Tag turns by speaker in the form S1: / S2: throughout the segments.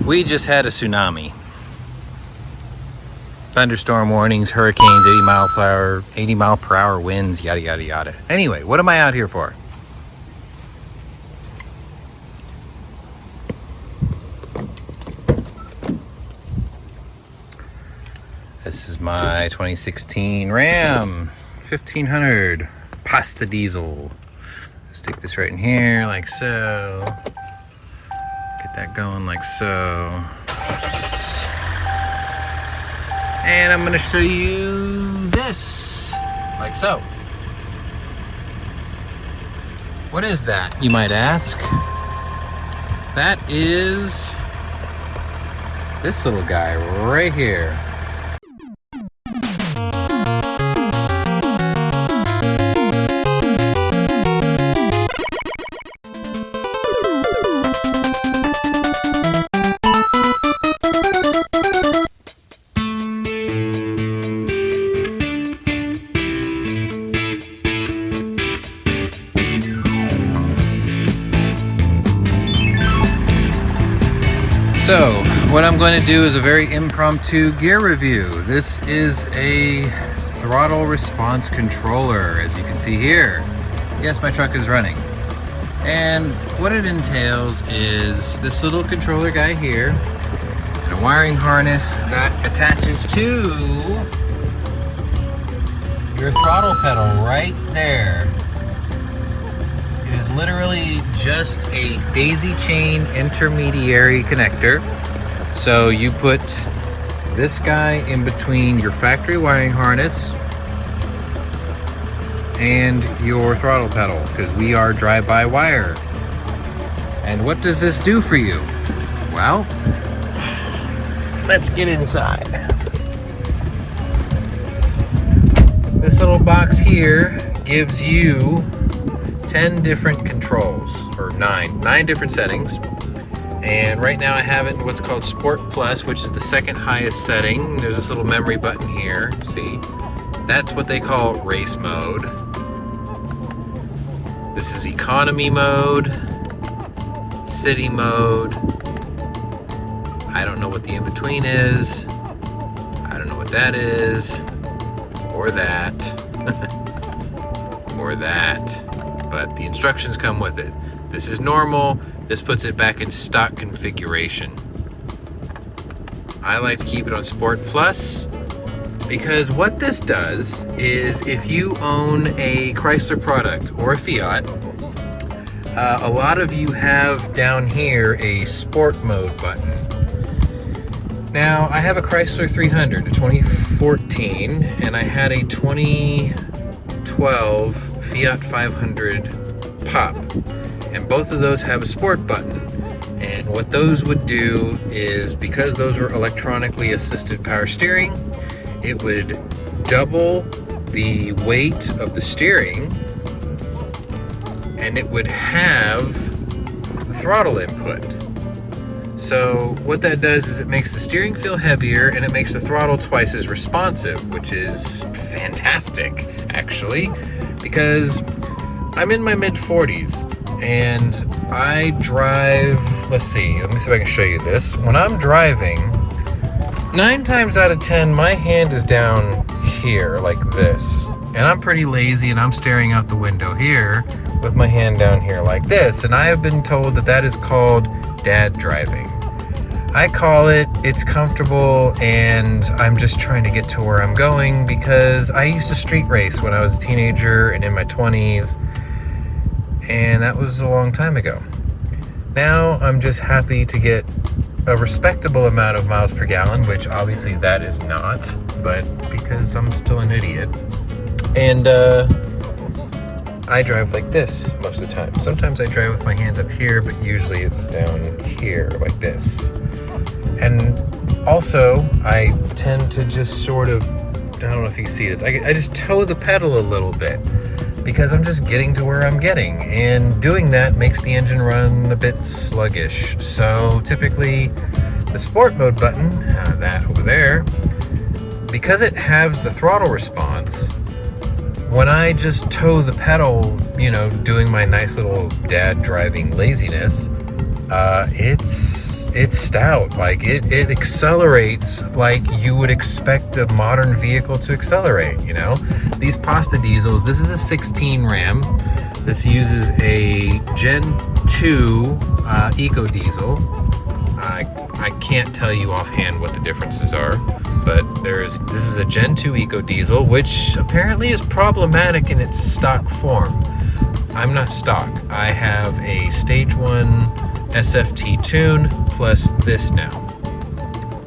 S1: We just had a tsunami. Thunderstorm warnings, hurricanes, 80 mile per hour winds, yada, yada, yada. Anyway, what am I out here for? This is my 2016 Ram 1500 Pasta Diesel. Stick this right in here like so. Get that going like so. And I'm gonna show you this, like so. What is that, you might ask? That is this little guy right here. So, what I'm going to do is a very impromptu gear review. This is a throttle response controller, as you can see here. Yes, my truck is running. And what it entails is this little controller guy here, and a wiring harness that attaches to your throttle pedal right there. It is literally just a daisy chain intermediary connector. So you put this guy in between your factory wiring harness and your throttle pedal, because we are drive-by-wire. And what does this do for you? Well, let's get inside. This little box here gives you 10 different controls, or nine different settings. And right now I have it in what's called Sport Plus, which is the second highest setting. There's this little memory button here, see? That's what they call race mode. This is economy mode, city mode. I don't know what the in-between is. I don't know what that is, or that, or that. But the instructions come with it. This is normal. This puts it back in stock configuration. I like to keep it on Sport Plus because what this does is if you own a Chrysler product or a Fiat, a lot of you have down here a Sport Mode button. Now, I have a Chrysler 300, a 2014, and I had a 2012 Fiat 500 Pop, and both of those have a sport button. And what those would do is, because those were electronically assisted power steering, it would double the weight of the steering, and it would have the throttle input. So what that does is it makes the steering feel heavier, and it makes the throttle twice as responsive, which is fantastic, actually, because I'm in my mid-40s, and I drive, let me see if I can show you this. When I'm driving, 9 times out of 10, my hand is down here, like this. And I'm pretty lazy, and I'm staring out the window here with my hand down here like this. And I have been told that that is called dad driving. I call it, it's comfortable, and I'm just trying to get to where I'm going, because I used to street race when I was a teenager and in my 20s, and that was a long time ago. Now I'm just happy to get a respectable amount of miles per gallon, which obviously that is not, but because I'm still an idiot. And I drive like this most of the time. Sometimes I drive with my hand up here, but usually it's down here like this. And also, I tend to just sort of, I don't know if you can see this, I just toe the pedal a little bit, because I'm just getting to where I'm getting, and doing that makes the engine run a bit sluggish. So typically the sport mode button, that over there, because it has the throttle response, when I just toe the pedal, you know, doing my nice little dad driving laziness, it's it's stout. Like it accelerates like you would expect a modern vehicle to accelerate, you know? These pasta diesels, this is a 16 Ram. This uses a Gen 2 Eco Diesel. I can't tell you offhand what the differences are, but this is a Gen 2 Eco Diesel, which apparently is problematic in its stock form. I'm not stock. I have a Stage 1 SFT tune plus this now.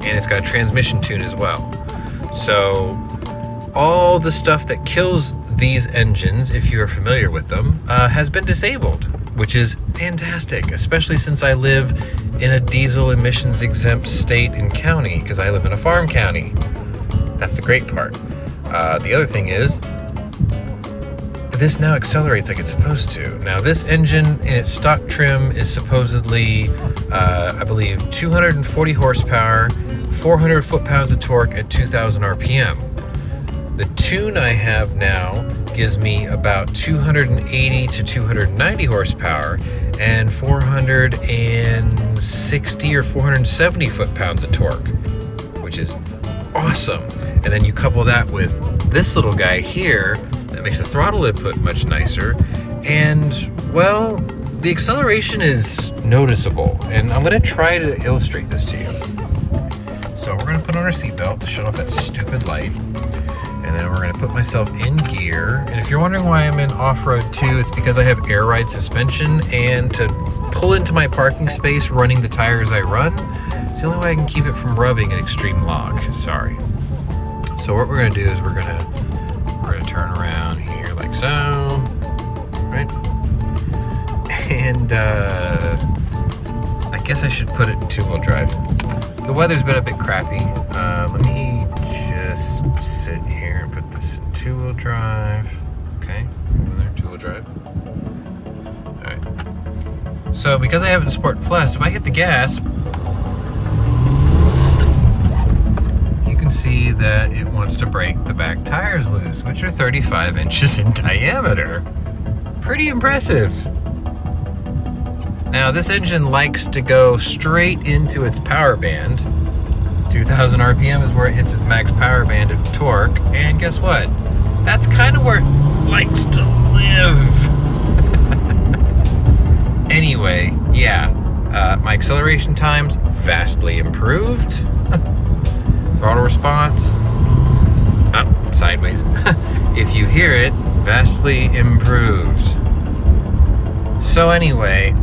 S1: And it's got a transmission tune as well. So all the stuff that kills these engines, if you're familiar with them, has been disabled, which is fantastic, especially since I live in a diesel emissions exempt state and county, because I live in a farm county. That's the great part. The other thing is, this now accelerates like it's supposed to. Now this engine in its stock trim is supposedly, I believe, 240 horsepower, 400 foot-pounds of torque at 2,000 RPM. The tune I have now gives me about 280 to 290 horsepower and 460 or 470 foot-pounds of torque, which is awesome. And then you couple that with this little guy here that makes the throttle input much nicer, and well, the acceleration is noticeable. And I'm going to try to illustrate this to you. So we're going to put on our seatbelt to shut off that stupid light. And then we're going to put myself in gear. And if you're wondering why I'm in off-road too, it's because I have air ride suspension, and to pull into my parking space running the tires I run, it's the only way I can keep it from rubbing at extreme lock. Sorry. So what we're going to do is we're going to turn around here like so, right? And I guess I should put it in two-wheel drive. The weather's been a bit crappy. Let me just sit here and put this in two-wheel drive. Okay, over there, two-wheel drive. All right. So because I have it in Sport Plus, if I hit the gas, you can see that it wants to break the back tires loose, which are 35 inches in diameter. Pretty impressive. Now this engine likes to go straight into its power band. 2,000 RPM is where it hits its max power band of torque, and guess what? That's kind of where it likes to live. Anyway, yeah, my acceleration times vastly improved. Throttle response, sideways. If you hear it, vastly improved. So anyway,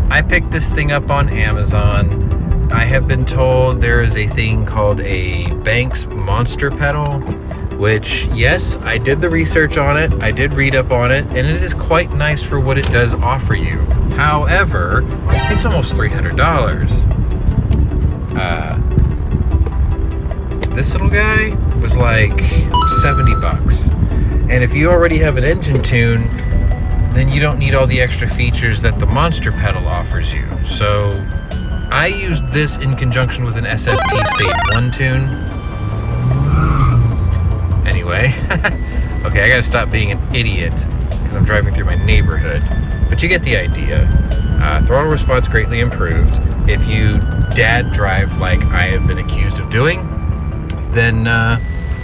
S1: I picked this thing up on Amazon. I have been told there is a thing called a Banks monster pedal, which, yes, I did the research on it, I did read up on it, and it is quite nice for what it does offer you. However, it's almost $300. This little guy was like 70 bucks. And if you already have an engine tune, then you don't need all the extra features that the monster pedal offers you. So I used this in conjunction with an SFT Stage 1 tune. Anyway, okay, I gotta stop being an idiot because I'm driving through my neighborhood. But you get the idea. Throttle response greatly improved. If you dad drive like I have been accused of doing, then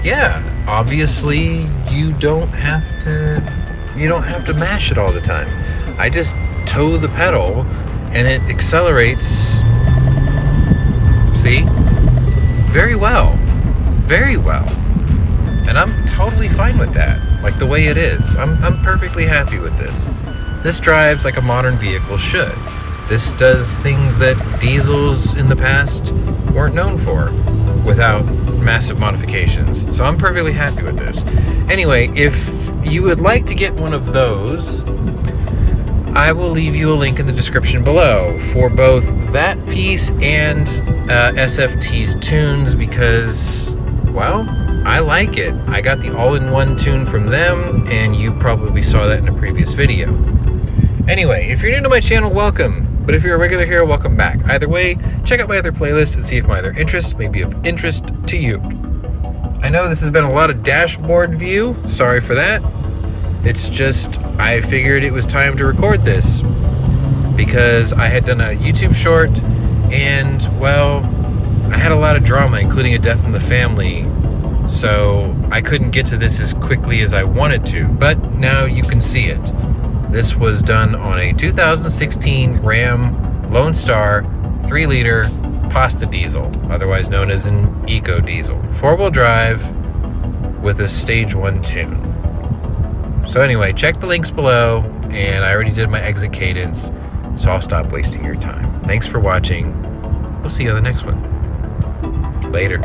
S1: yeah, obviously you don't have to mash it all the time. I just toe the pedal and it accelerates, see, very well. And I'm totally fine with that, like the way it is. I'm perfectly happy with this. This drives like a modern vehicle should. This does things that diesels in the past weren't known for without massive modifications. So I'm perfectly happy with this. Anyway, if you would like to get one of those, I will leave you a link in the description below for both that piece and SFT's tunes because, well, I like it. I got the all-in-one tune from them, and you probably saw that in a previous video. Anyway, if you're new to my channel, welcome. But if you're a regular here, welcome back. Either way, check out my other playlists and see if my other interests may be of interest to you. I know this has been a lot of dashboard view. Sorry for that. It's just, I figured it was time to record this because I had done a YouTube short And, well, I had a lot of drama, including a death in the family, so I couldn't get to this as quickly as I wanted to, but now you can see it. This was done on a 2016 Ram Lone Star 3-liter pasta diesel, otherwise known as an eco diesel. 4-wheel drive with a stage 1 tune. So anyway, check the links below, and I already did my exit cadence, so I'll stop wasting your time. Thanks for watching. We'll see you on the next one. Later.